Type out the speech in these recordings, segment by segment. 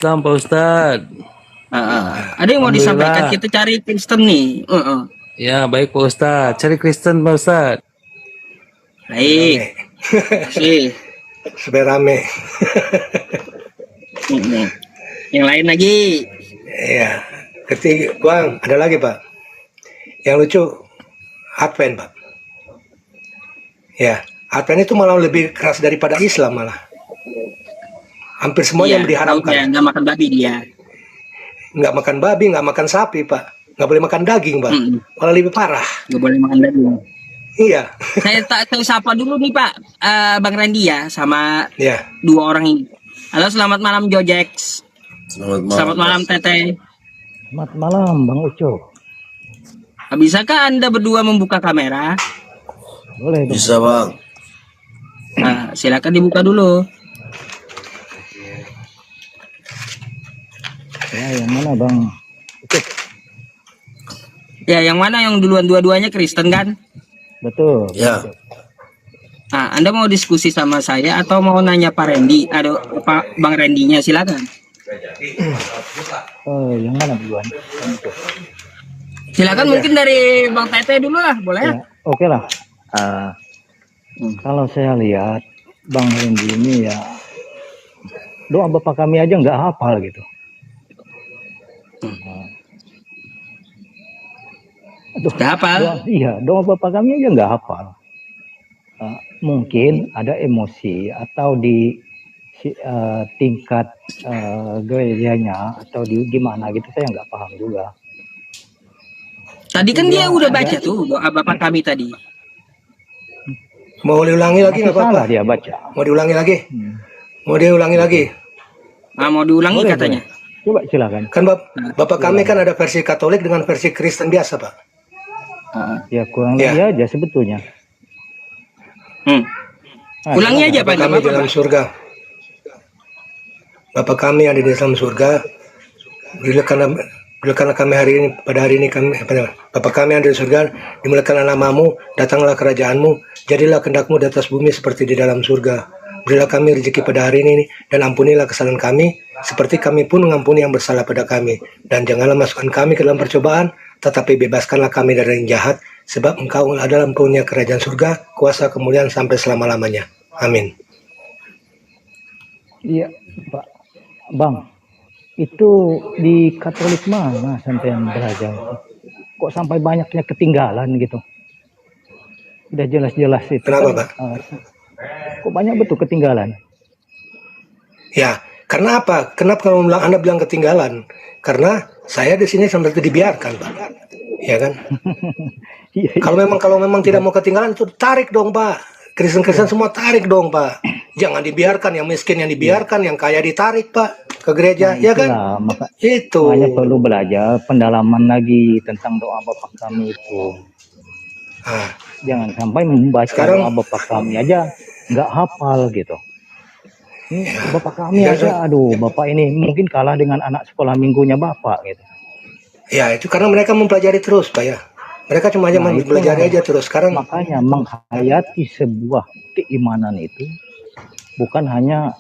Salam Pak Ustadz. Ada yang mau disampaikan, Alhamdulillah. kita cari Kristen nih. Ya baik Pak Ustadz. Cari Kristen Pak Ustadz. Baik, Rame. sih. Supaya rame. Yang lain lagi. Iya. Ketiga, Bang, ada lagi Pak. Yang lucu, Advent Pak. Ya, Advent itu malah lebih keras daripada Islam malah. Hampir semuanya yang diharamkan. Tahu nggak makan babi dia. Nggak makan babi, nggak makan sapi Pak. Nggak boleh makan daging Pak. Malah lebih parah. Nggak boleh makan daging. Iya. Saya sapa dulu nih Pak, Bang Randy ya, sama Ya. dua orang ini. Halo, selamat malam Jojex. Selamat malam Teteh. Selamat malam Bang Uco. Bisakah Anda berdua membuka kamera? Boleh dong. Bisa Bang. Nah, silakan dibuka dulu. Ya, yang mana Bang Uco? Ya, yang mana yang duluan, dua-duanya Kristen kan? Betul. Ya. Nah, Anda mau diskusi sama saya atau mau nanya Pak Randy? Ada Pak Bang Randy-nya, silakan. Oh, yang mana duluan? Bang Uco? Silakan mungkin dari Bang Tete dulu lah, boleh? Ya, oke lah. Kalau saya lihat Bang Randy ini ya doa Bapak kami aja nggak hafal gitu. Aduh, Nggak hafal? iya, doa Bapak kami aja nggak hafal. Mungkin ada emosi atau di tingkat gerejanya atau di gimana gitu, saya nggak paham juga. Tadi kan dia udah baca tuh doa Bapak kami tadi. Mau diulangi lagi nggak Masih apa-apa? salah dia baca. Mau diulangi lagi? Mau diulangi lagi? Nah, mau diulangi Boleh, katanya. boleh. Coba silakan. Kan Bapak kami kan ada versi Katolik dengan versi Kristen biasa Pak. Ya kurang Ya. lebih aja sebetulnya. Ulangi aja Pak, Bapak nggak kami apa-apa. dalam surga. Bapak kami yang ada di dalam surga. Bila kami hari ini, pada hari ini kami, Bapak kami yang ada di surga, dimuliakanlah namamu, datanglah kerajaanmu, jadilah kehendakmu di atas bumi seperti di dalam surga. Berilah kami rezeki pada hari ini, dan ampunilah kesalahan kami, seperti kami pun mengampuni yang bersalah pada kami. Dan janganlah masukkan kami ke dalam percobaan, tetapi bebaskanlah kami dari yang jahat, sebab engkau adalah empunya kerajaan surga, kuasa kemuliaan sampai selama-lamanya. Amin. Iya, Pak. Bang, itu di Katolik mana sampean belajar? Kok sampai banyaknya ketinggalan gitu? Udah jelas-jelas itu. Kenapa, Pak? Kok banyak betul ketinggalan? Ya, karena apa? Kenapa Anda bilang ketinggalan? Karena saya di sini sampai dibiarkan, Pak. Ya kan? Iya, Kalau memang tidak mau ketinggalan itu tarik dong, Pak. Kristen-Kristen semua tarik dong, Pak. Jangan dibiarkan yang miskin yang dibiarkan, yang kaya ditarik, Pak, ke gereja, ya kan? Itu. Makanya perlu belajar pendalaman lagi tentang doa Bapak kami itu. Jangan sampai membaca doa Bapak kami aja nggak hafal gitu. Ini Bapak kami aja, aduh, Bapak ini mungkin kalah dengan anak sekolah minggunya Bapak gitu. Ya, itu karena mereka mempelajari terus, Pak ya. Mereka cuma aja mempelajari aja terus. Sekarang makanya menghayati sebuah keimanan itu bukan hanya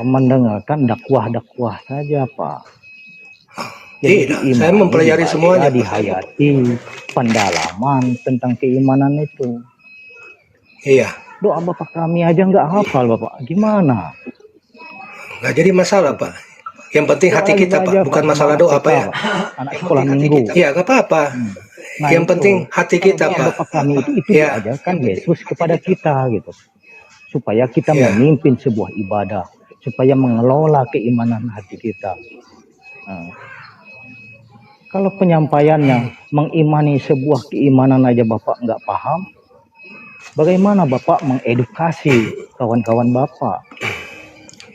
mendengarkan dakwah-dakwah saja, Pak. Jadi tidak, saya mempelajari semuanya. Dihayati pendalaman tentang keimanan itu. Iya. Doa Bapak kami aja nggak hafal, Bapak. Gimana? Nggak jadi masalah, Pak. Yang penting hati kita, Pak. Bukan masalah doa, Pak ya. Anak sekolah minggu. Iya, nggak apa-apa. Nah, yang penting hati kita, Pak. Bapak kami itu ya. Aja kan Yesus kepada kita gitu. Supaya kita memimpin sebuah ibadah, supaya mengelola keimanan hati kita. Kalau penyampaiannya mengimani sebuah keimanan aja Bapak nggak paham, bagaimana Bapak mengedukasi kawan-kawan Bapak?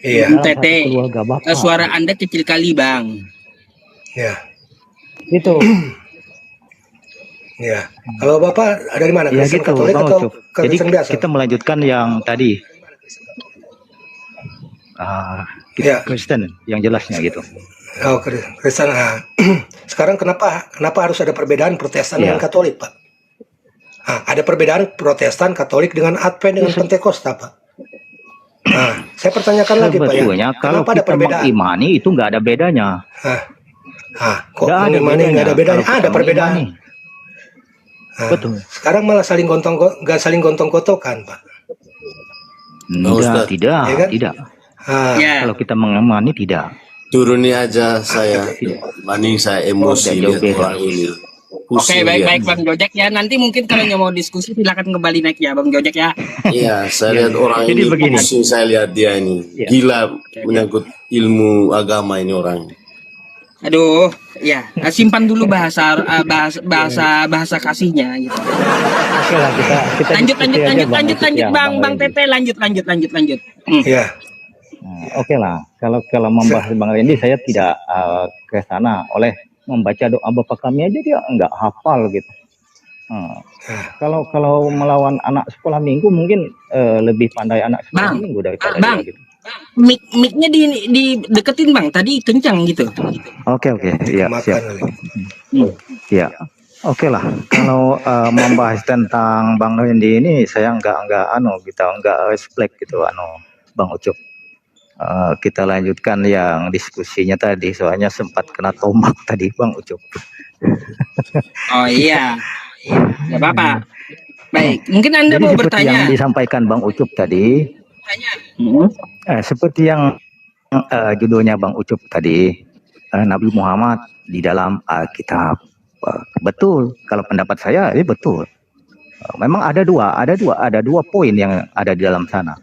Iya. Tete, suara Anda kecil kali, Bang. Ya. Itu. Ya. Kalau Bapak dari mana? Ya Kristen gitu, Katolik Bang atau Ucup. Jadi Kristen biasa? kita melanjutkan yang tadi. Kristen yang jelasnya gitu. Oh, Kristen. Sekarang kenapa harus ada perbedaan Protestan dengan Katolik, Pak? Ada perbedaan Protestan, Katolik dengan Advent dengan Pentakosta, Pak. Nah, saya pertanyakan lagi Pak ya. Sebetulnya kalau Kenapa ada kita perbedaan? mengimani itu nggak ada bedanya. Kok Nggak ada mengimani nggak ada bedanya? kalau kita Ada perbedaan. mengimani. Betul. Sekarang malah nggak saling gontong-gotokan Pak. Tidak, tidak, Ya kan? tidak. Ya. Kalau kita mengimani tidak. Turuni aja saya, banding saya emosi jauh lihat beda. orang ini. Oke, Pusing baik-baik lihat. Bang Jojek ya. Nanti mungkin kalau mau diskusi silakan kembali naik ya Bang Jojek ya. Iya, saya lihat orang Jadi ini begini. pusing, saya lihat dia ini Ya. gila menyangkut ilmu agama ini orang. Aduh, ya simpan dulu bahasa kasihnya gitu. Oke lah kita Lanjut diskusi aja, Bang Randy. Tete lanjut. Ya. Oke lah, kalau membahas Bang Randy saya tidak ke sana oleh membaca doa Bapa Kami aja dia nggak hafal gitu. Kalau melawan anak sekolah minggu mungkin lebih pandai anak sekolah Bang, minggu daripada Bang. dia gitu. Mic-nya deketin Bang, tadi kencang gitu. Oke, iya Makan siap. kali. Ya, oke lah. Kalau membahas tentang Bang Randy ini, saya nggak respect gitu, Bang Ucup. Kita lanjutkan yang diskusinya tadi, soalnya sempat kena tombak tadi Bang Ucup. Oh iya, nggak apa-apa. Baik, mungkin Anda Jadi mau seperti yang bertanya. disampaikan Bang Ucup tadi, seperti yang judulnya Bang Ucup tadi, Nabi Muhammad di dalam Alkitab. Betul, kalau pendapat saya ini betul. Memang ada dua poin yang ada di dalam sana.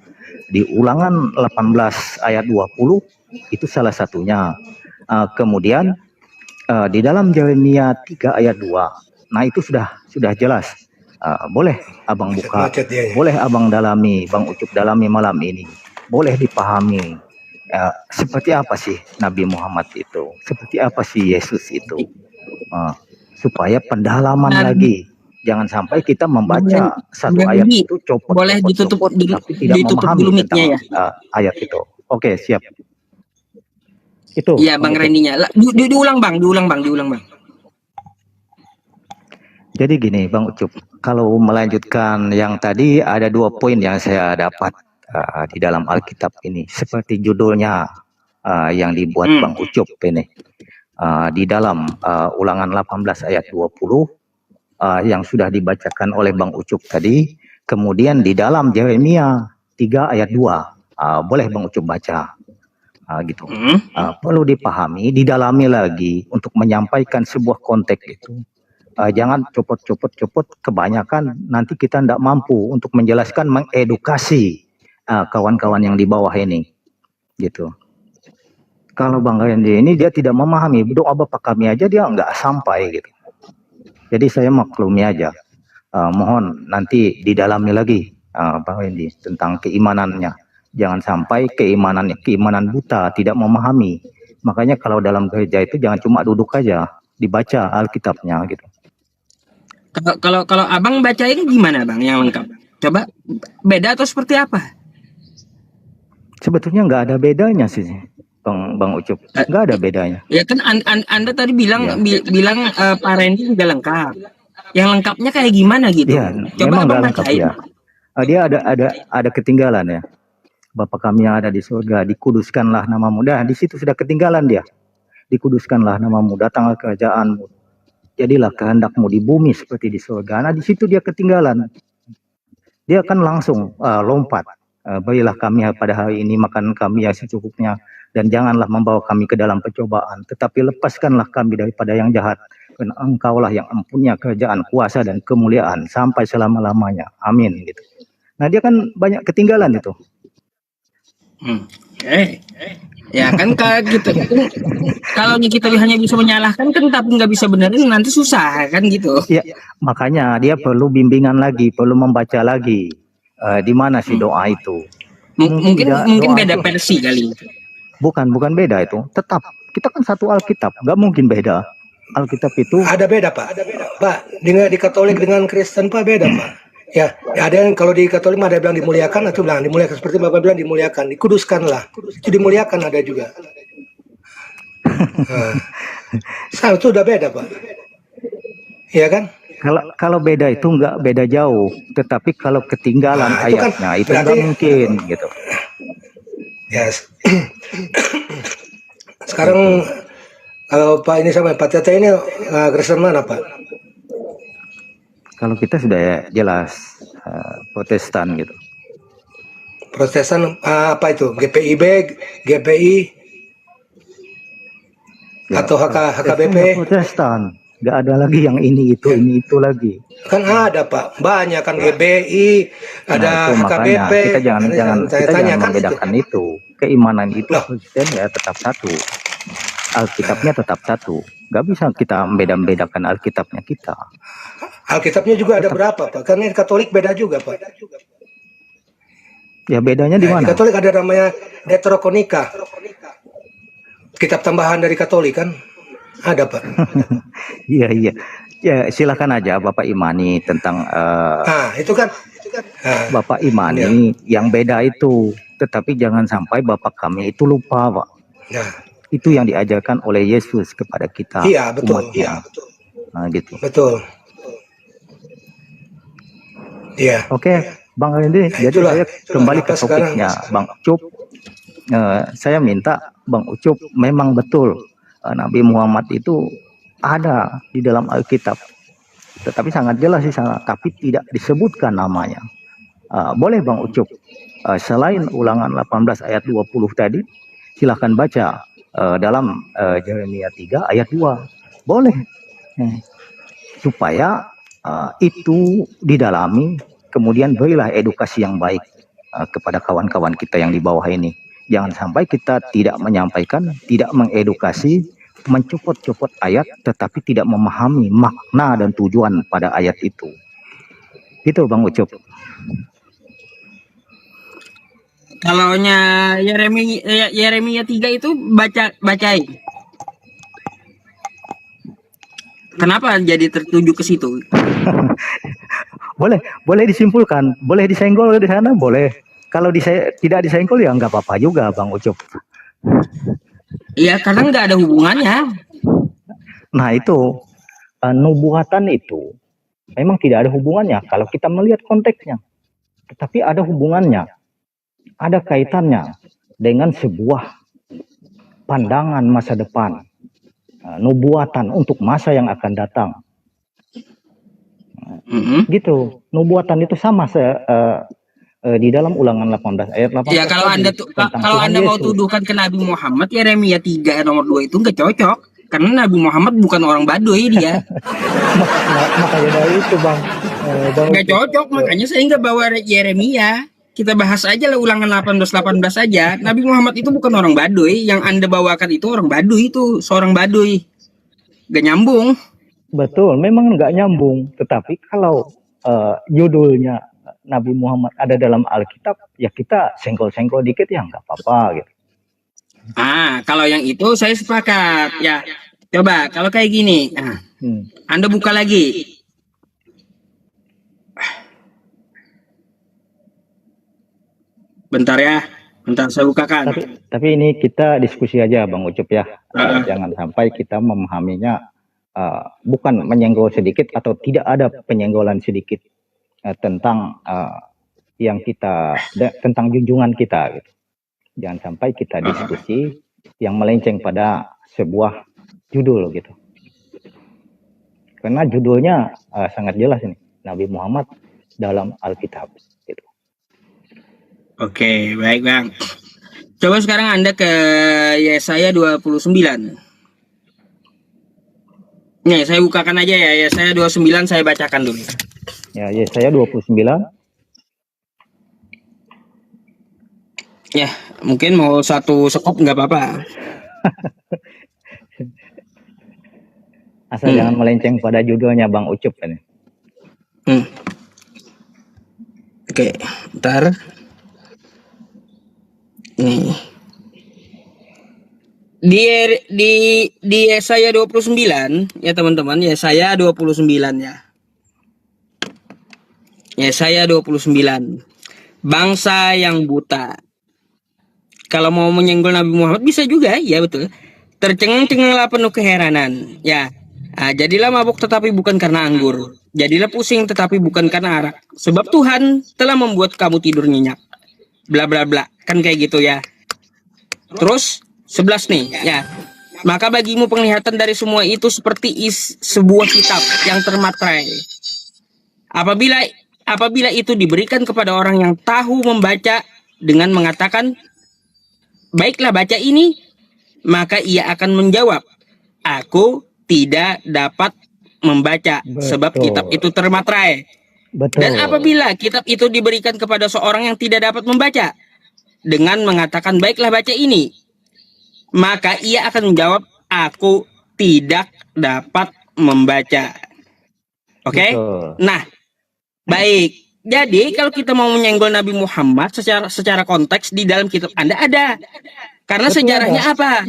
Di Ulangan 18 ayat 20 itu salah satunya. Kemudian di dalam Yeremia 3 ayat 2. Nah, itu sudah jelas. Boleh Abang buka, Macet dia ya. boleh Abang dalami, Bang Ucup dalami malam ini. Boleh dipahami. Seperti apa sih Nabi Muhammad itu? Seperti apa sih Yesus itu? Supaya pendalaman lagi. Jangan sampai kita membaca satu Bang ayat Didi, itu copot, boleh ditutup tapi tidak ditutup memahami dulu tentang mic-nya ya. ayat itu. Oke, siap. Itu. Iya Bang Ucup. Randy-nya. Diulang Bang. Jadi gini Bang Ucup, kalau melanjutkan yang tadi ada 2 poin yang saya dapat di dalam Alkitab ini. Seperti judulnya yang dibuat Bang Ucup ini. Di dalam Ulangan 18 ayat 20 yang sudah dibacakan oleh Bang Ucup tadi. Kemudian di dalam Yeremia 3 ayat 2. Boleh Bang Ucup baca. Gitu. Perlu dipahami, didalami lagi untuk menyampaikan sebuah konteks itu. Jangan copot kebanyakan, nanti kita tidak mampu untuk menjelaskan, mengedukasi kawan-kawan yang di bawah ini. Gitu. Kalau Bang Randy ini dia tidak memahami, doa Bapa Kami aja dia nggak sampai gitu. Jadi saya maklumi aja. Mohon nanti didalami lagi Bang Randy tentang keimanannya. Jangan sampai keimanan buta, tidak memahami. Makanya kalau dalam gereja itu jangan cuma duduk aja, dibaca Alkitabnya gitu. Kalau Abang baca ini gimana Bang yang lengkap? Coba beda atau seperti apa? Sebetulnya nggak ada bedanya sih, Bang Ucup. Nggak ada bedanya. Ya kan Anda tadi bilang bilang Pak Randy sudah lengkap. Yang lengkapnya kayak gimana gitu? Ya, Coba memang Abang nggak lengkap bacain. ya. Dia ada ketinggalan ya. Bapa Kami yang ada di surga, dikuduskanlah namamu. Dah di situ sudah ketinggalan dia. Dikuduskanlah namamu, datanglah kerajaanmu. Jadilah kehendakmu di bumi seperti di surga. Nah di situ dia ketinggalan. Dia kan langsung lompat. Berilah kami pada hari ini makanan kami yang secukupnya. Dan janganlah membawa kami ke dalam pencobaan. Tetapi lepaskanlah kami daripada yang jahat. Karena engkaulah yang mempunyai kerajaan, kuasa, dan kemuliaan. Sampai selama-lamanya. Amin. Gitu. Nah dia kan banyak ketinggalan itu. Ya kan gitu. Kalau kita hanya bisa menyalahkan kan tapi nggak bisa benerin nanti susah kan gitu. Ya, makanya dia perlu bimbingan lagi, perlu membaca lagi. Di mana sih doa itu? Mungkin beda versi kali. Bukan beda itu. Tetap kita kan satu Alkitab, nggak mungkin beda. Alkitab itu Ada beda Pak. Pak, dengan di Katolik dengan Kristen Pak beda Pak. Ya, ada yang kalau di Katolik ada yang bilang dimuliakan, atau bilang dimuliakan seperti Bapak bilang dimuliakan, dikuduskanlah. Itu dimuliakan ada juga. Itu udah beda Pak. Iya kan? kalau beda itu nggak beda jauh, tetapi kalau ketinggalan Nah, itu kan ayatnya itu berarti- nggak mungkin gitu. Ya, sekarang kalau Pak ini sama Pak Tete ini Kristen mana Pak? Kalau kita sudah jelas Protestan gitu. Protestan apa itu? GPIB, GPI, Ya, atau HKBP? Protestan. Nggak ada lagi yang ini itu lagi. Kan ada Pak, banyak kan GBI, ada Nah, itu makanya HKBP. kita jangan Saya tanya kan itu. membedakan itu. Keimanan itu Loh. Kristen ya tetap satu. Alkitabnya tetap satu. Nggak bisa kita membedakan Alkitabnya kita. Alkitabnya juga ada berapa Pak? Kan ini Katolik beda juga Pak. Ya bedanya di Nah, di mana? Katolik ada namanya Deuterokonika. Kitab tambahan dari Katolik kan? Ada Pak. Iya iya. Ya silakan aja Bapak imani tentang Nah, itu kan. Nah, Bapak imani yang beda itu. Tetapi jangan sampai Bapak kami itu lupa, Pak. nah, Itu yang diajarkan oleh Yesus kepada kita. iya betul. Umatnya. Nah, gitu. Betul. Iya. Oke, Bang Randy. Jadi itulah. saya kembali ke Kenapa sekarang? topiknya, Bang Ucup. Saya minta Bang Ucup memang betul Nabi Muhammad itu ada di dalam Alkitab. Tetapi sangat jelas di sana, tapi tidak disebutkan namanya. Boleh Bang Ucup, selain ulangan 18 ayat 20 tadi, silahkan baca dalam Yeremia 3 ayat 2. Boleh. Supaya itu didalami, kemudian berilah edukasi yang baik kepada kawan-kawan kita yang di bawah ini. Jangan sampai kita tidak menyampaikan, tidak mengedukasi, mencopot-copot ayat, tetapi tidak memahami makna dan tujuan pada ayat itu. Itu Bang Ucup. Kalaunya Yeremia 3 itu bacain. Kenapa jadi tertuju ke situ? Boleh disimpulkan, boleh disenggol di sana, boleh. Kalau tidak disenggol ya nggak apa-apa juga Bang Ucup. Iya, karena nggak ada hubungannya. Nah itu nubuatan itu memang tidak ada hubungannya kalau kita melihat konteksnya, tetapi ada hubungannya, ada kaitannya dengan sebuah pandangan masa depan, nubuatan untuk masa yang akan datang. Gitu, nubuatan itu sama di dalam ulangan 18 ayat 18. Ya kalau Anda mau tuduhkan ke Nabi Muhammad, Yeremia 3 nomor 2 itu nggak cocok. Karena Nabi Muhammad bukan orang Baduy dia. Makanya dari itu Bang. Nggak cocok, makanya saya nggak bawa Yeremia. Kita bahas aja lah ulangan 18 aja. Nabi Muhammad itu bukan orang Baduy. Yang Anda bawakan itu orang Baduy, itu seorang Baduy. Gak nyambung. Betul, memang nggak nyambung. Tetapi kalau judulnya Nabi Muhammad ada dalam Alkitab, ya kita senggol-senggol dikit ya nggak apa-apa gitu. Kalau yang itu saya sepakat. Ya, coba kalau kayak gini, Anda buka lagi. Bentar ya, bentar saya bukakan. Tapi ini kita diskusi aja Bang Ucup ya. Jangan sampai kita memahaminya bukan menyenggol sedikit atau tidak ada penyenggolan sedikit tentang yang kita tentang junjungan kita gitu. Jangan sampai kita diskusi yang melenceng pada sebuah judul gitu. Karena judulnya sangat jelas ini, Nabi Muhammad dalam Alkitab gitu. Oke, baik Bang. Coba sekarang Anda ke Yesaya 29. Nih, saya bukakan aja ya, Yesaya 29 saya bacakan dulu. Ya, Yesaya 29. Ya, mungkin mau satu sekop nggak apa-apa. Asal jangan melenceng pada judulnya Bang Ucup ini. Oke, ntar. Nih. Di Yesaya 29 ya teman-teman, Yesaya 29 ya. Yesaya 29. Bangsa yang buta. Kalau mau menyenggol Nabi Muhammad bisa juga, ya betul. Tercengang-cenganglah penuh keheranan, ya. Jadilah mabuk tetapi bukan karena anggur. Jadilah pusing tetapi bukan karena arak. Sebab Tuhan telah membuat kamu tidur nyenyak. Bla bla bla. Kan kayak gitu ya. Terus 11 nih, ya. Maka bagimu penglihatan dari semua itu seperti sebuah kitab yang termaterai. Apabila itu diberikan kepada orang yang tahu membaca dengan mengatakan, baiklah baca ini, maka ia akan menjawab, aku tidak dapat membaca sebab kitab itu termaterai. Dan apabila kitab itu diberikan kepada seorang yang tidak dapat membaca dengan mengatakan baiklah baca ini, maka ia akan menjawab, aku tidak dapat membaca. Oke? Nah, baik. Jadi kalau kita mau menyenggol Nabi Muhammad secara konteks di dalam kitab Anda ada. Karena sejarahnya apa?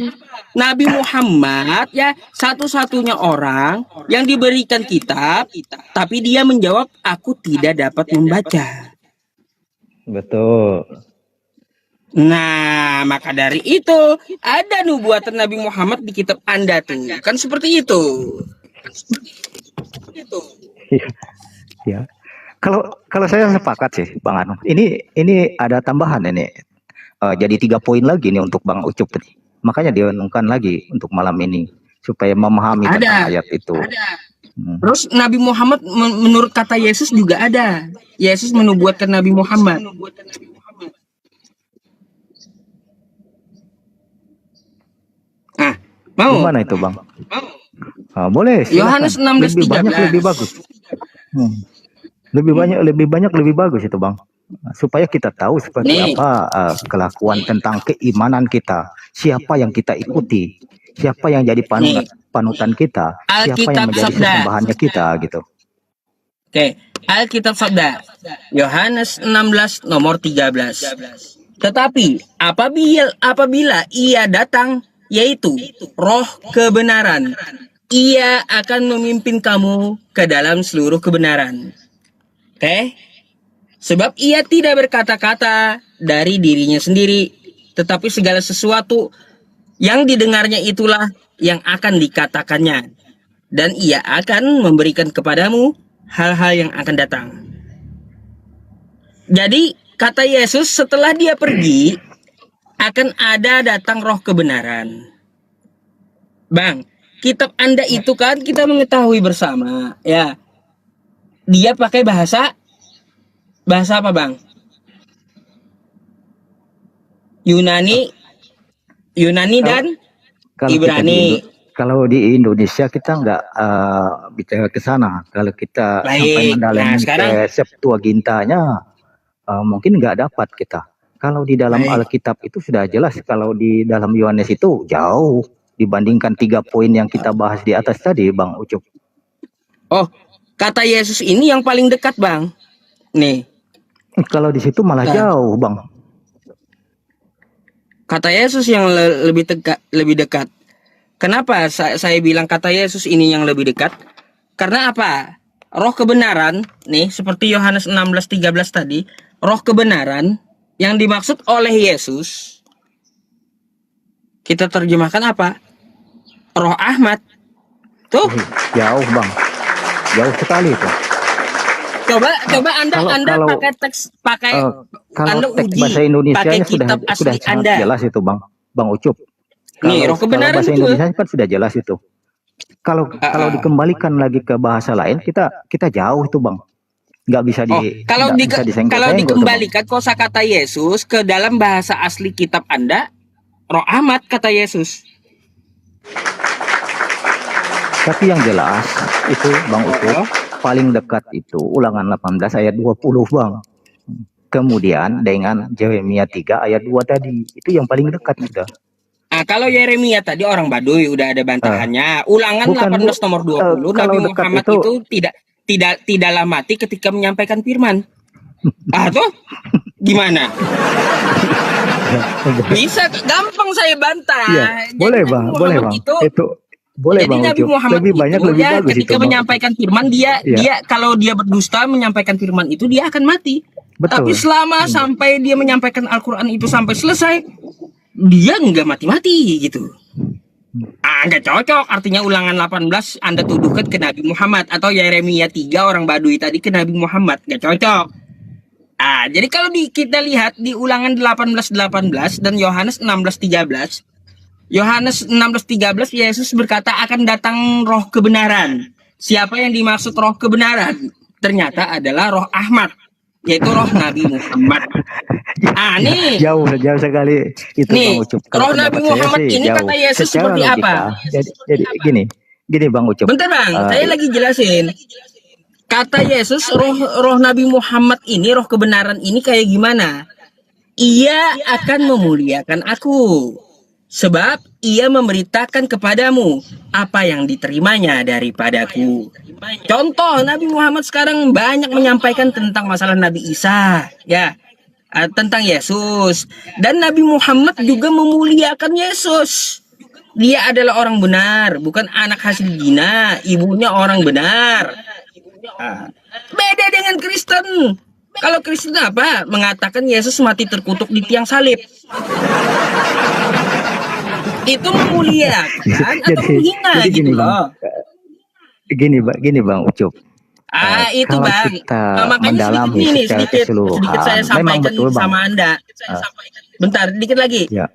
Nabi Muhammad ya satu-satunya orang yang diberikan kitab, tapi dia menjawab aku tidak dapat membaca. Betul. Nah, maka dari itu ada nubuatan Nabi Muhammad di kitab Anda tuh. Kan seperti itu. Ya. Kalau saya sepakat sih, Bang Anu. Ini ada tambahan ini. Jadi 3 poin lagi nih untuk Bang Ucup tadi. Makanya direnungkan lagi untuk malam ini supaya memahami tentang ayat itu. Terus Nabi Muhammad menurut kata Yesus juga ada. Yesus menubuatkan Nabi Muhammad. Mau? Gimana itu, Bang? Boleh. Yohanes 16:13. Lebih banyak lebih bagus. Lebih banyak lebih bagus itu, Bang. Supaya kita tahu seperti apa kelakuan tentang keimanan kita, siapa yang kita ikuti, siapa yang jadi panutan kita, siapa yang menjadi sembahannya kita gitu. Oke, Alkitab sabda Yohanes 16 nomor 13. Tetapi apabila ia datang, yaitu Roh kebenaran, ia akan memimpin kamu ke dalam seluruh kebenaran. Oke? Sebab ia tidak berkata-kata dari dirinya sendiri, tetapi segala sesuatu yang didengarnya itulah yang akan dikatakannya. Dan ia akan memberikan kepadamu hal-hal yang akan datang. Jadi, kata Yesus setelah dia pergi, akan ada datang roh kebenaran. Bang, kitab Anda itu kan kita mengetahui bersama, ya. Dia pakai bahasa apa, Bang? Yunani dan Ibrani. Kalau di Indonesia kita nggak bicara ke sana. Kalau kita sampai mendalami ke Septuagintanya, mungkin nggak dapat kita. Kalau di dalam Alkitab itu sudah jelas. Kalau di dalam Yohanes itu jauh dibandingkan 3 poin yang kita bahas di atas tadi, Bang Ucup. Oh, kata Yesus ini yang paling dekat, Bang. Nih. Kalau di situ malah jauh, Bang. Kata Yesus yang lebih dekat. Kenapa saya bilang kata Yesus ini yang lebih dekat? Karena apa? Roh kebenaran, nih seperti Yohanes 16:13 tadi, roh kebenaran yang dimaksud oleh Yesus, kita terjemahkan apa? Roh Ahmad. Tuh. Jauh, Bang. Jauh sekali tuh. Coba Anda pakai teks Anda teks uji bahasa Indonesia pakai sudah kitab asli sangat Anda. jelas itu, Bang Ucup. Nih, roh kebenaran bahasa itu. Indonesia kan sudah jelas itu. Kalau dikembalikan lagi ke bahasa lain, kita jauh itu, Bang. Nggak bisa kalau disenggol-senggol, dikembalikan kosakata Yesus ke dalam bahasa asli kitab Anda, Roh Ahmad kata Yesus. Tapi yang jelas itu, Bang Ucup, paling dekat itu Ulangan 18 ayat 20, Bang. Kemudian dengan Yeremia 3 ayat 2 tadi, itu yang paling dekat sudah. Nah, kalau Yeremia tadi orang Baduy udah ada bantahannya. Ulangan 18 nomor 20, Nabi Muhammad itu tidaklah mati ketika menyampaikan firman. Tuh gimana? Bisa gampang saya bantah. Iya, boleh, Bang. Boleh, Bang. Itu boleh, jadi Bang. Nabi Muhammad lebih banyak lebih bagus ketika itu, menyampaikan firman dia kalau dia berdusta menyampaikan firman itu dia akan mati. Betul. Tapi selama sampai dia menyampaikan Al-Qur'an itu sampai selesai, dia nggak mati-mati gitu. Nggak cocok. Artinya Ulangan 18 Anda tuduhkan ke Nabi Muhammad, atau Yeremia 3 orang Baduy tadi ke Nabi Muhammad. Nggak cocok. Jadi kalau kita lihat di Ulangan 18:18 dan Yohanes 16:13, Yohanes 16:13 Yesus berkata akan datang roh kebenaran. Siapa yang dimaksud roh kebenaran? Ternyata adalah roh Ahmad, yaitu roh Nabi Muhammad. Nih Jauh sekali itu nih Bang Ucup. roh Kalau Nabi pendapat saya Muhammad sih ini jauh. kata Yesus Secara seperti logika, apa? jadi gini Bang Ucup. Bentar Bang, Eh, saya lagi jelasin. Kata Yesus, roh Nabi Muhammad ini, roh kebenaran ini kayak gimana? Ia akan memuliakan aku, sebab ia memberitakan kepadamu apa yang diterimanya daripadaku. Contoh, Nabi Muhammad sekarang banyak menyampaikan tentang masalah Nabi Isa, ya, tentang Yesus. Dan Nabi Muhammad juga memuliakan Yesus. Dia adalah orang benar, bukan anak hasil zina, ibunya orang benar. Beda dengan Kristen. Kalau Kristen apa? Mengatakan Yesus mati terkutuk di tiang salib. Itu memuliakan atau menghina jadi gitu gini Bang, loh. gini Bang Ucup. Itu Kalau Bang. kita Makanya mendalami sedikit nih, secara sedikit saya keseluruhan, memang sampaikan betul Bang. sama Anda. Bentar, dikit lagi. Ya,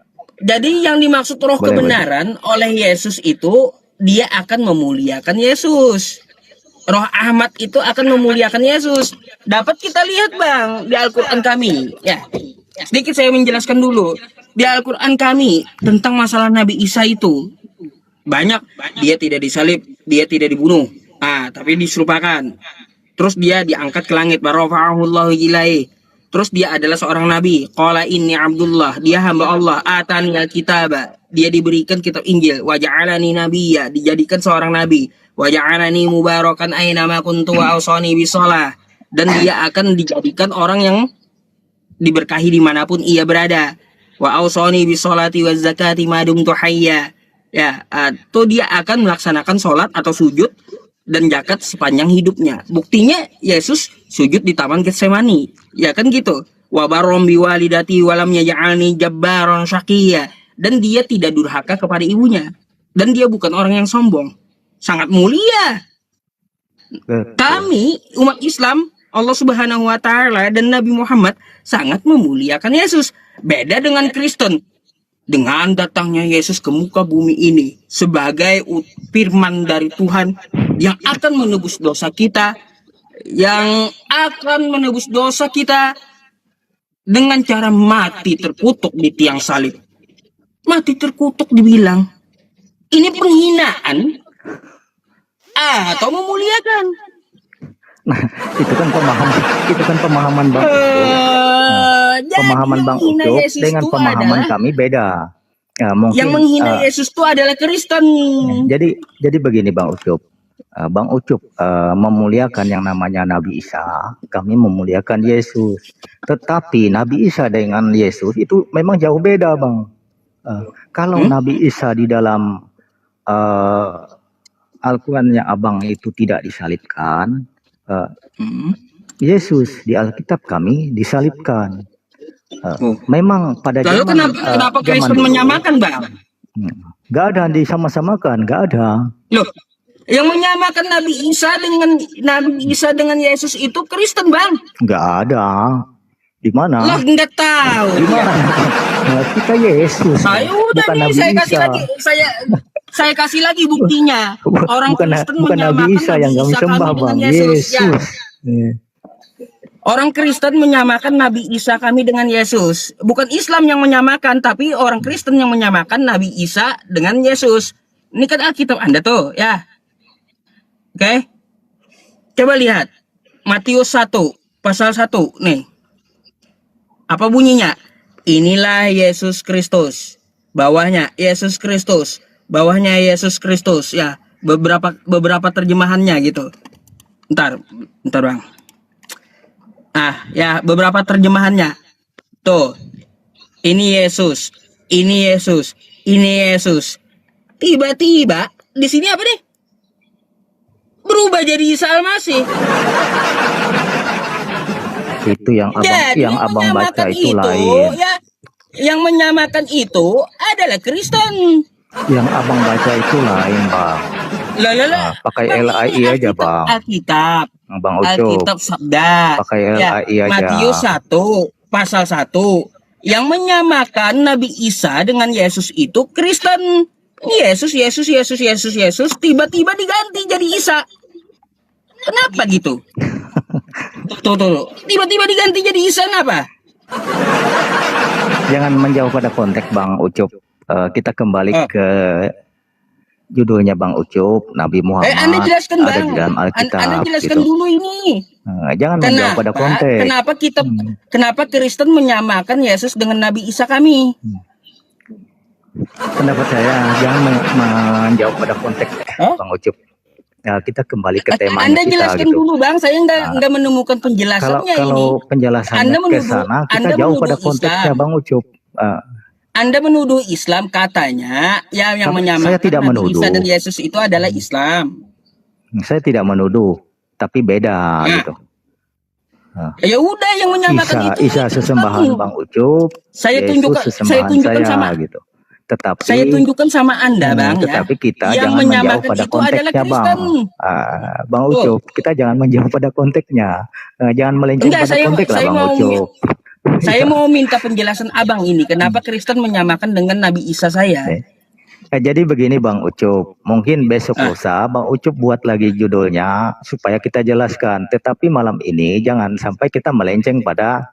Jadi yang dimaksud roh boleh. kebenaran oleh Yesus itu dia akan memuliakan Yesus. Roh Ahmad itu akan memuliakan Yesus. Dapat kita lihat Bang di Al-Qur'an kami. Ya. Sedikit saya menjelaskan dulu. Di Al-Qur'an kami tentang masalah Nabi Isa itu banyak, dia tidak disalib, dia tidak dibunuh. Tapi diserupakan. Terus dia diangkat ke langit, barafa'ahullahu ilaihi. Terus dia adalah seorang nabi. Qala inni Abdullah, dia hamba Allah. Atani al-kitaba, dia diberikan kitab Injil. Wa ja'alani nabiyya, dijadikan seorang nabi. Wa ja'alani mubarakan aina ma kuntu wa awsani bisalah. Dan dia akan dijadikan orang yang diberkahi dimanapun ia berada. Wa awsani bisolati wa zakati ma dumtu hayya. Ya, tuh dia akan melaksanakan sholat atau sujud dan zakat sepanjang hidupnya. Buktinya Yesus sujud di Taman Getsemani. Ya kan gitu. Wa barrom biwalidati walam yaj'alni jabbaron syaqiyya. Dan dia tidak durhaka kepada ibunya. Dan dia bukan orang yang sombong. Sangat mulia. betul. Kami umat Islam, Allah Subhanahu wa taala dan Nabi Muhammad sangat memuliakan Yesus. Beda dengan Kristen. Dengan datangnya Yesus ke muka bumi ini sebagai firman dari Tuhan yang akan menebus dosa kita, dengan cara mati terkutuk di tiang salib. Mati terkutuk dibilang ini penghinaan atau memuliakan. Nah, itu kan pemahaman Bang Ucup. Jadi Pemahaman yang Bang menghina Ucup Yesus dengan itu pemahaman adalah kami beda. Ya, mungkin yang menghina Yesus itu adalah Kristen. jadi begini Bang Ucup. Bang Ucup memuliakan yang namanya Nabi Isa, kami memuliakan Yesus. Tetapi Nabi Isa dengan Yesus itu memang jauh beda Bang. Kalau Nabi Isa di dalam Al-Qurannya Abang itu tidak disalibkan, Yesus di Alkitab kami disalibkan. Memang pada Lalu zaman kenapa zaman Kristen dulu, menyamakan, Bang? nggak ada disama-samakan, nggak ada. Loh, yang menyamakan Nabi Isa dengan Yesus itu Kristen, Bang. Nggak ada. Di mana? Lah nggak tahu. Di mana? Nah, kita Yesus. Saya udah bukan nih, Nabi saya kasih Isa. lagi, saya kasih lagi buktinya. Orang bukan Kristen bukan menyamakan Nabi Isa yang kami Isa sembah kami Bang. dengan Yesus. Ya. Yesus. Orang Kristen menyamakan Nabi Isa kami dengan Yesus. Bukan Islam yang menyamakan, tapi orang Kristen yang menyamakan Nabi Isa dengan Yesus. Ini kan Alkitab Anda tuh, ya. Oke. Coba lihat. Matius 1, pasal 1, nih. Apa bunyinya? Inilah Yesus Kristus. Bawahnya Yesus Kristus. Bawahnya Yesus Kristus, ya. Beberapa terjemahannya gitu. Bentar Bang. Ya, beberapa terjemahannya. Tuh. Ini Yesus. Ini Yesus. Ini Yesus. Tiba-tiba di sini apa nih? Berubah jadi Isa Al-Masih. Itu yang abang baca itu itu lain. ya, yang menyamakan itu adalah Kristen. Yang abang baca itu lain Bang. Lah. Pakai Bang, LAI ini aja Bang. Alkitab. Bang Ucup, Alkitab Sabda. pakai Ya, LAI aja. Matius 1 pasal 1 yang menyamakan Nabi Isa dengan Yesus itu Kristen. Yesus tiba-tiba diganti jadi Isa. Kenapa gitu? Tuh. Tiba-tiba diganti jadi Isa kenapa? Jangan menjauh pada konteks Bang Ucup. Kita kembali Oh. ke judulnya Bang Ucup, Nabi Muhammad Anda jelaskan ada Bang. di dalam Alkitab. Anda jelaskan gitu. dulu ini. Jangan menjauh pada konteks. Kenapa Kristen menyamakan Yesus dengan Nabi Isa kami? Pendapat saya jangan menjauh pada konteks Hah? Bang Ucup. Ya, kita kembali ke temanya Anda kita jelaskan gitu. dulu Bang, saya nggak menemukan penjelasannya Kalau ini. penjelasannya Anda ke menuduh- sana, kita Anda jauh menuduh pada konteksnya Islam. Bang Ucup. Anda menuduh Islam katanya yang Saya menyamakan tidak Nabi menuduh. Isa dan Yesus itu adalah Islam. Saya tidak menuduh, tapi beda Nah, gitu. Ya udah yang menyamakan itu Isa Kristen. sesembahan Bang Ucup, Saya Yesus tunjukkan sesembahan saya gitu. Tetapi Saya tunjukkan sama Anda Bang ya. tetapi kita Yang jangan menjauh menyamakan pada itu adalah konteksnya Bang. Kristen. Bang Tuh. Ucup, kita jangan menjauh pada konteksnya. Jangan melenceng Enggak, pada konteks lah Bang Ucup. Saya mau minta penjelasan Abang ini. Kenapa Kristen menyamakan dengan Nabi Isa saya? Jadi begini Bang Ucup, mungkin besok Ah. lusa Bang Ucup buat lagi judulnya supaya kita jelaskan. Tetapi malam ini jangan sampai kita melenceng pada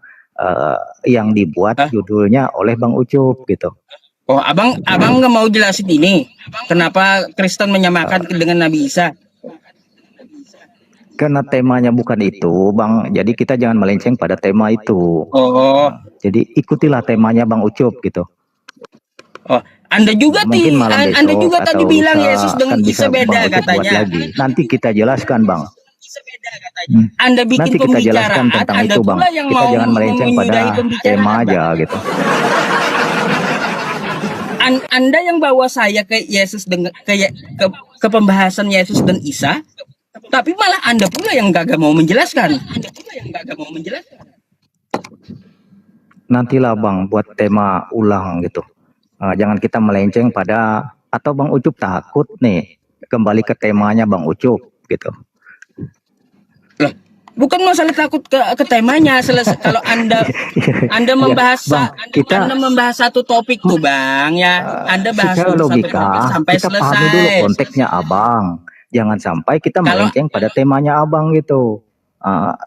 yang dibuat Ah. judulnya oleh Bang Ucup gitu. Oh, abang nggak mau jelasin ini. Kenapa Kristen menyamakan dengan Nabi Isa? Karena temanya bukan itu Bang, jadi kita jangan melenceng pada tema itu. Oh, Jadi ikutilah temanya Bang Ucup gitu. oh, Anda juga Mungkin malam Anda besok juga tadi atau bilang lusa Yesus dengan kan Isa bisa beda Bang Ucup buat katanya. lagi. Nanti kita jelaskan Bang. Anda bikin Nanti kita jelaskan pembicaraan, tentang Anda itu Bang. pula yang Kita mau jangan melenceng pada menyudahi pembicaraan, tema Bang. aja gitu. Anda yang bawa saya ke Yesus dengan ke pembahasan Yesus dan Isa, tapi malah Anda pula yang gak mau menjelaskan. Nantilah Bang buat tema ulang gitu. Jangan kita melenceng pada atau Bang Ucup takut nih kembali ke temanya Bang Ucup gitu. Lah, bukan masalah takut ke temanya. Kalau Anda membahas Bang, Anda membahas satu topik tuh Bang ya, Anda bahas Secara dulu satu logika topik sampai kita selesai. pahami dulu konteksnya Abang. Jangan sampai kita Kalau- melenceng pada temanya Abang gitu.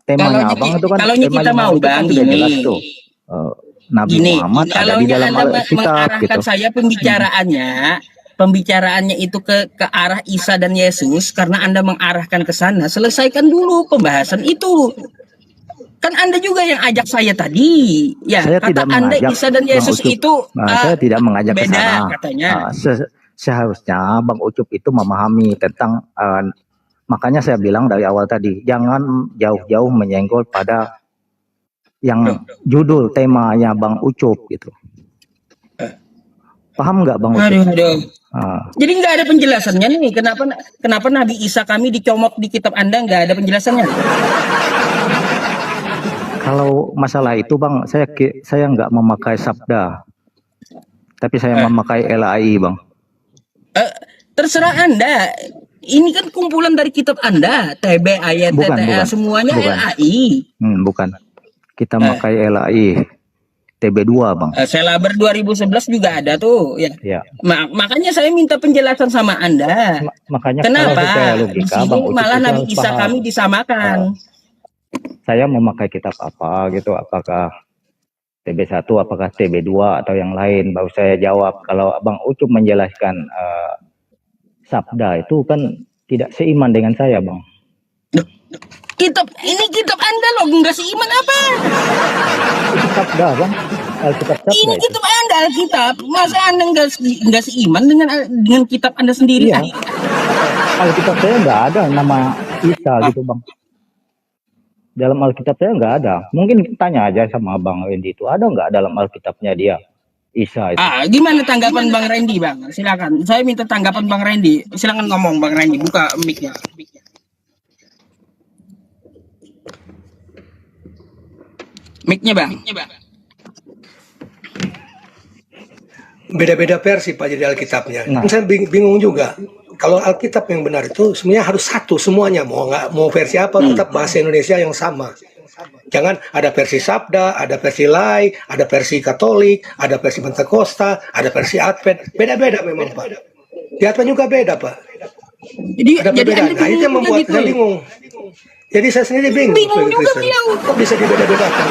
Temanya Abang itu kan kalau kita temanya mau Bang Ucup kan Bang sudah gini. jelas tuh. Nabi Gini, Muhammad ada kalau di dalam Anda Alkitab mengarahkan gitu. saya pembicaraannya itu ke arah Isa dan Yesus karena Anda mengarahkan ke sana, selesaikan dulu pembahasan itu. Kan Anda juga yang ajak saya tadi. Ya, Saya kata tidak Anda mengajak Isa dan Bang Yesus Ucup. itu Saya tidak mengajak ke beda sana. katanya. Seharusnya Bang Ucup itu memahami tentang makanya saya bilang dari awal tadi jangan jauh-jauh menyenggol pada yang judul temanya Bang Ucup gitu. Paham nggak Bang Ucup? Aduh. Jadi nggak ada penjelasannya nih. Kenapa Nabi Isa kami dicomot di kitab Anda nggak ada penjelasannya? Kalau masalah itu Bang, saya nggak memakai sabda, tapi saya memakai LAI Bang. Terserah Anda. Ini kan kumpulan dari kitab Anda, TB, ayat, Bukan, TTA, bukan. semuanya Bukan. LAI. Bukan. Kita memakai LAI TB2 Bang. Selaber 2011 juga ada tuh, ya. Ya. Makanya saya minta penjelasan sama Anda. Makanya Kenapa kalau secara di logika sini Bang Ucup malah itu Nabi harus Isa paham. kami disamakan? Saya memakai kitab apa gitu, apakah TB1, apakah TB2 atau yang lain, baru saya jawab. Kalau Bang Ucup menjelaskan sabda itu kan tidak seiman dengan saya Bang. Kitab Anda loh, nggak seiman apa? Itu sabda Bang, Alkitab sabda Ini itu. kitab Anda, Alkitab. Masa Anda nggak seiman dengan kitab Anda sendiri? Iya. Alkitab saya nggak ada nama Isa gitu Bang. Dalam Alkitab saya nggak ada. Mungkin tanya aja sama Bang Randy itu, ada nggak dalam Alkitabnya dia Isa itu? Gimana tanggapan Bang Randy, Bang? Silakan. Saya minta tanggapan Bang Randy. Silakan ngomong Bang Randy, buka mic-nya. Mic-nya, Bang. Beda-beda versi Pak jadi Alkitabnya. Nah. Saya bingung juga. Kalau Alkitab yang benar itu sebenarnya harus satu semuanya, mau versi apa tetap bahasa Indonesia yang sama. Jangan ada versi Sabda, ada versi Lai, ada versi Katolik, ada versi Pentakosta, ada versi Advent. Beda-beda memang, Pak. Di Advent juga beda, Pak. Jadi Ada perbedaan. Anda Nah, itu yang bingung membuat gitu. saya bingung. Jadi saya sendiri bingung Bingung sebagai juga Kristen. beliau. Kok bisa dibeda-bedakan?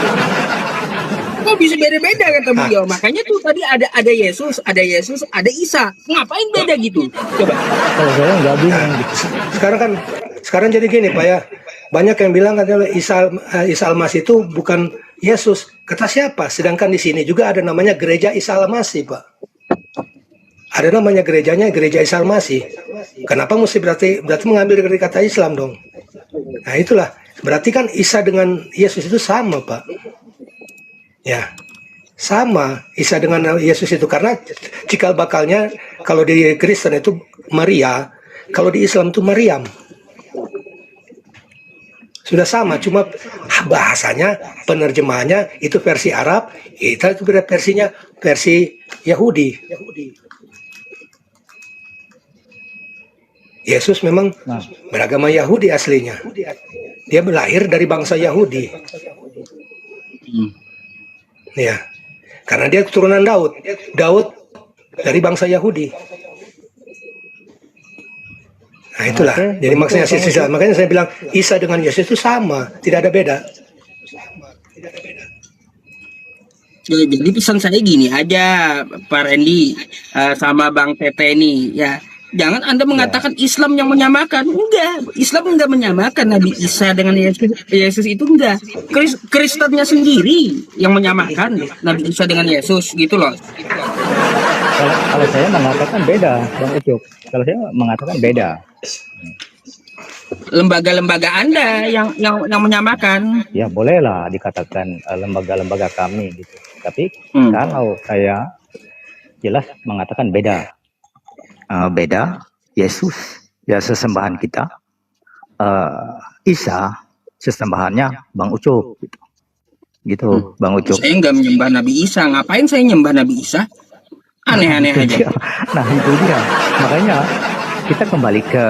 Kok bisa beda-beda kata beliau? Makanya tuh tadi ada Yesus, ada Isa. Ngapain beda gitu? Coba. Kalau saya nggak bingung gitu. Sekarang jadi gini, Pak ya. Banyak yang bilang katanya Isa Al-Masih itu bukan Yesus. Kata siapa? Sedangkan di sini juga ada namanya Gereja Isa Al-Masih, Pak. Ada namanya gerejanya Gereja Isa Al-Masih. Kenapa mesti berarti mengambil dari kata Islam dong? Nah, itulah. Berarti kan Isa dengan Yesus itu sama, Pak. Ya. Sama Isa dengan Yesus itu karena cikal bakalnya kalau di Kristen itu Maria, kalau di Islam itu Maryam. Sudah sama, cuma bahasanya, penerjemahannya itu versi Arab, itu versinya versi Yahudi. Yesus memang beragama Yahudi aslinya. Dia lahir dari bangsa Yahudi. Ya, karena dia keturunan Daud. Daud dari bangsa Yahudi. Nah, itulah. Jadi maksudnya sisa. Makanya saya bilang Isa dengan Yesus itu sama, tidak ada beda. Ya, jadi pesan saya gini aja, Pak Randy sama Bang Tete ini ya. Jangan Anda mengatakan Islam yang menyamakan. Enggak, Islam enggak menyamakan Nabi Isa dengan Yesus itu enggak. Kristennya sendiri yang menyamakan Nabi Isa dengan Yesus gitu loh. Kalau saya mengatakan beda, Bang Ucup. Kalau saya mengatakan beda. Lembaga-lembaga Anda yang menyamakan. Ya bolehlah dikatakan lembaga-lembaga kami gitu. Tapi kalau saya jelas mengatakan beda. Beda. Yesus ya sesembahan kita. Isa sesembahannya Bang Ucup gitu. Gitu Bang Ucup. Saya nggak menyembah Nabi Isa. Ngapain saya nyembah Nabi Isa? Aneh-aneh aja. Nah itu dia. Makanya kita kembali ke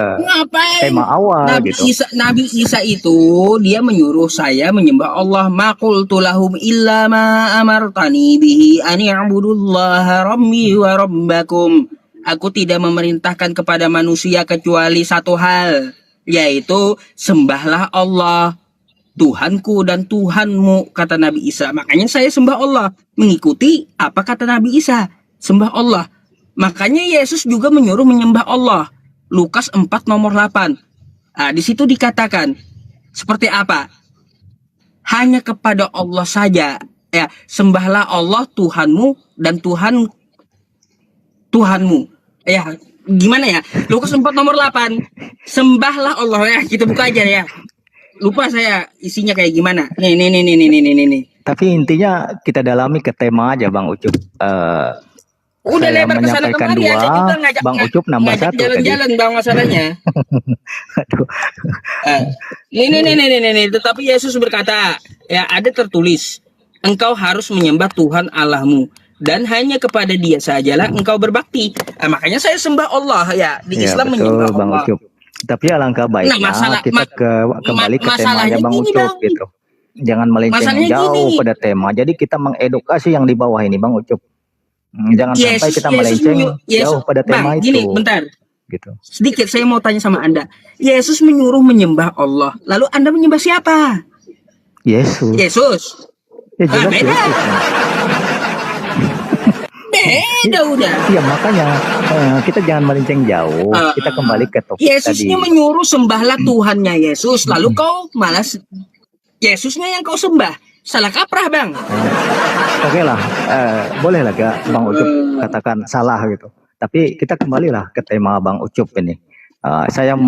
tema awal gitu. Nabi Isa itu dia menyuruh saya menyembah Allah. Ma qultu lahum illa ma amartani bihi an ya'budullaha rabbi wa rabbakum. Aku tidak memerintahkan kepada manusia kecuali satu hal, yaitu sembahlah Allah, Tuhanku dan Tuhanmu, kata Nabi Isa. Makanya saya sembah Allah, mengikuti apa kata Nabi Isa, sembah Allah. Makanya Yesus juga menyuruh menyembah Allah. Lukas 4 nomor 8. Nah, di situ dikatakan seperti apa? Hanya kepada Allah saja. Ya, sembahlah Allah Tuhanmu dan Tuhanmu. Ya, gimana ya? Lukas 4 nomor 8. Sembahlah Allah ya. Kita buka aja ya. Lupa saya isinya kayak gimana. Nih. Tapi intinya kita dalami ke tema aja Bang Ucup. Udah Saya lebar kesana menyampaikan kemari aja dua, kita ngajak Bang Ucup nambah satu jalan-jalan Bang masalahnya. Aduh. Nih. Tetapi Yesus berkata, ya ada tertulis, engkau harus menyembah Tuhan Allahmu dan hanya kepada Dia sajalah engkau berbakti. Makanya saya sembah Allah ya di Islam betul, menyembah Bang Allah. Ucup. Tapi alangkah baiknya kita kembali ke temanya Bang gini, Ucup Bang. gitu. Jangan melenceng Masalahnya jauh gini. pada tema. Jadi kita mengedukasi yang di bawah ini Bang Ucup. Jangan sampai kita melenceng jauh pada tema Bang, itu. Gini, bentar. Gitu. Sedikit saya mau tanya sama Anda. Yesus menyuruh menyembah Allah. Lalu Anda menyembah siapa? Yesus. Ya jelas beda. Yesus. Beda udah. Iya makanya kita jangan melenceng jauh. Kita kembali ke topik Yesusnya tadi. menyuruh sembahlah Tuhannya Yesus. Lalu kau malas Yesusnya yang kau sembah. Salah kaprah Bang. Oke lah, boleh lah Bang Ucup katakan salah gitu. Tapi kita kembalilah ke tema Bang Ucup ini. Saya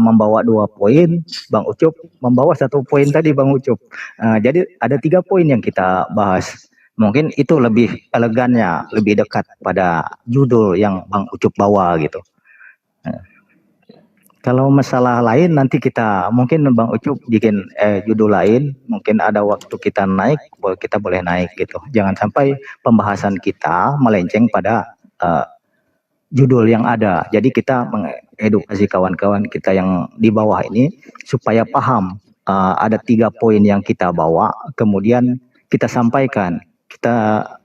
membawa 2 poin, Bang Ucup membawa 1 poin tadi Bang Ucup. Jadi ada 3 poin yang kita bahas. Mungkin itu lebih elegannya, lebih dekat pada judul yang Bang Ucup bawa gitu. Kalau masalah lain nanti kita mungkin Bang Ucup bikin judul lain, mungkin ada waktu kita naik, kita boleh naik gitu. Jangan sampai pembahasan kita melenceng pada judul yang ada. Jadi kita edukasi kawan-kawan kita yang di bawah ini supaya paham. Ada 3 poin yang kita bawa, kemudian kita sampaikan, kita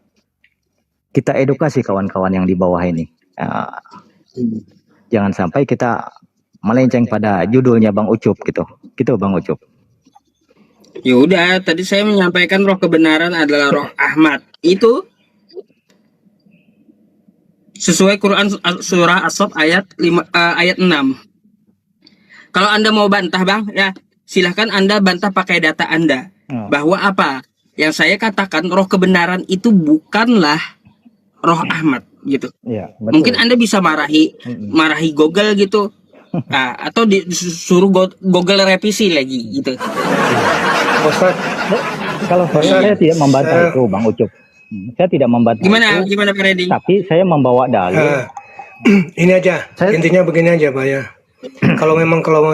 edukasi kawan-kawan yang di bawah ini. Jangan sampai kita melenceng pada judulnya Bang Ucup gitu Bang Ucup. Ya udah, tadi saya menyampaikan roh kebenaran adalah roh Ahmad. Itu sesuai Quran surah As-Saff ayat 6. Kalau Anda mau bantah, Bang, ya silahkan Anda bantah pakai data Anda. Bahwa apa? Yang saya katakan roh kebenaran itu bukanlah roh Ahmad gitu. Iya, betul. Mungkin Anda bisa marahi Google gitu. Atau disuruh Google revisi lagi gitu. Ustaz, Kalau saya tidak membantah itu Bang Ucup. Saya tidak membantah Gimana itu, Pak Reddy? tapi saya membawa dalil. ini aja, intinya begini aja Pak ya. Kalau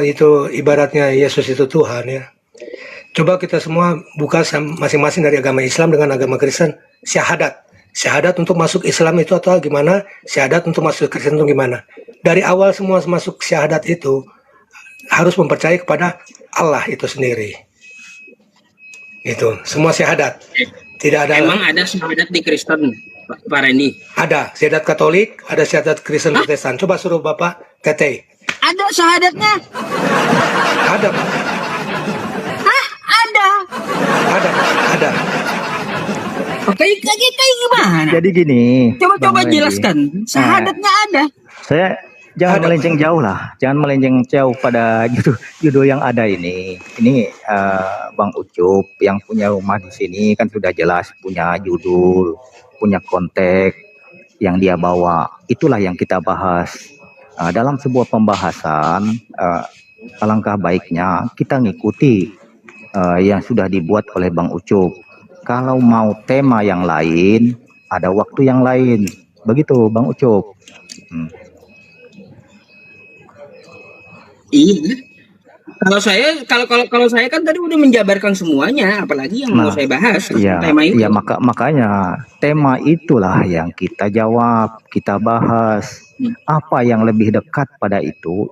itu ibaratnya Yesus itu Tuhan ya. Coba kita semua buka masing-masing dari agama Islam dengan agama Kristen, syahadat. Syahadat untuk masuk Islam itu atau gimana? Syahadat untuk masuk Kristen itu gimana? Dari awal semua masuk syahadat itu harus mempercayai kepada Allah itu sendiri. Itu semua syahadat. Tidak ada. Emang ada syahadat di Kristen, Pak Randy? Ada syahadat Katolik, ada syahadat Kristen Protestan. Coba suruh Bapak Tete. Ada syahadatnya? Ada, Pak. Ada. Ada. Kayak gimana? Jadi gini, Coba Bang Randy, jelaskan. Syahadatnya ada. saya jangan melenceng jauh lah, jangan melenceng jauh pada judul yang ada ini. Ini Bang Ucup yang punya rumah di sini kan sudah jelas punya judul, punya konteks yang dia bawa. Itulah yang kita bahas. Dalam sebuah pembahasan, alangkah baiknya kita ngikuti yang sudah dibuat oleh Bang Ucup. Kalau mau tema yang lain, ada waktu yang lain. Begitu Bang Ucup. Iya. Kalau saya kan tadi udah menjabarkan semuanya, apalagi yang mau saya bahas tema itu. Iya, makanya tema itulah yang kita jawab, kita bahas. Apa yang lebih dekat pada itu